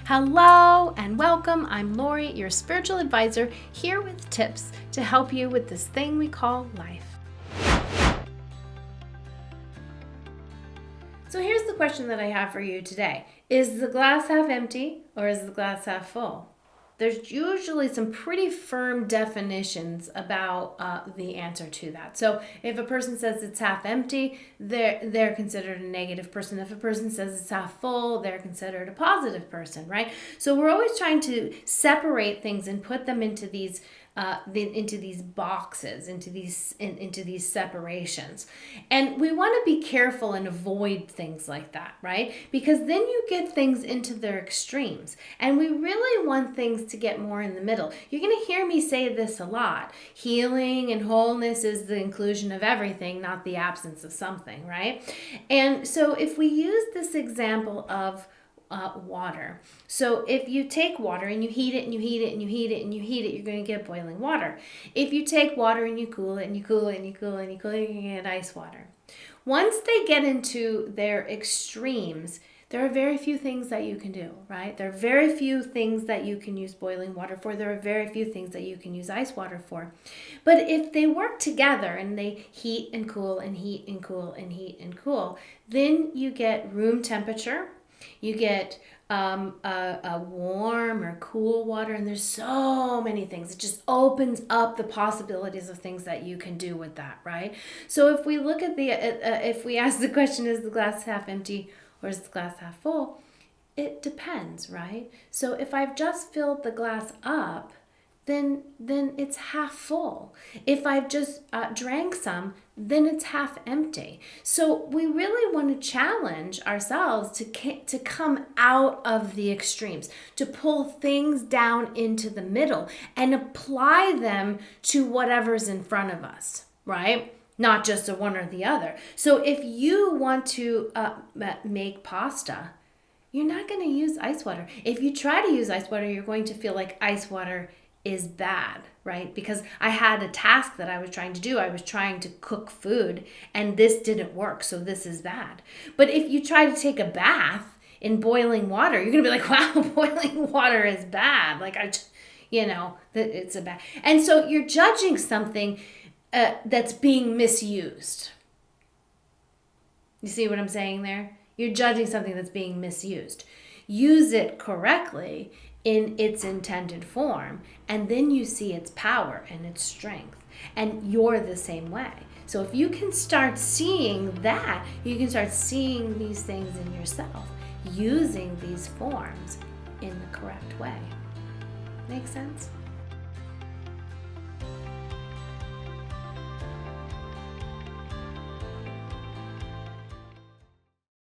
Hello and welcome. I'm Lori, your spiritual advisor, here with tips to help you with this thing we call life. So here's the question that I have for you today. Is the glass half empty or is the glass half full? There's usually some pretty firm definitions about the answer to that. So if a person says it's half empty, they're considered a negative person. If a person says it's half full, they're considered a positive person, right? So we're always trying to separate things and put them into these boxes, into these separations. And we want to be careful and avoid things like that, right? Because then you get things into their extremes. And we really want things to get more in the middle. You're going to hear me say this a lot. Healing and wholeness is the inclusion of everything, not the absence of something, right? And so if we use this example of water. So if you take water and you heat it and you heat it and you heat it and you heat it, you're going to get boiling water. If you take water and you cool it and you cool it and you cool it and you cool it, you're going to get ice water. Once they get into their extremes, there are very few things that you can do, right? There are very few things that you can use boiling water for. There are very few things that you can use ice water for. But if they work together and they heat and cool and heat and cool and heat and cool, then you get room temperature. You get a warm or cool water, and there's so many things. It just opens up the possibilities of things that you can do with that, right? So if we look at if we ask the question, is the glass half empty or is the glass half full? It depends, right? So if I've just filled the glass up, then it's half full. If I've just drank some, then it's half empty. So we really want to challenge ourselves to come out of the extremes, to pull things down into the middle and apply them to whatever's in front of us, right? Not just a one or the other. So if you want to make pasta, you're not going to use ice water. If you try to use ice water, you're going to feel like ice water is bad, right? Because I had a task that I was trying to do. I was trying to cook food and this didn't work, so this is bad. But if you try to take a bath in boiling water, you're going to be like, wow, boiling water is bad. Like, it's a bad. And so you're judging something that's being misused. You see what I'm saying there? You're judging something that's being misused. Use it correctly in its intended form, and then you see its power and its strength. And you're the same way. So if you can start seeing that, you can start seeing these things in yourself, using these forms in the correct way. Make sense?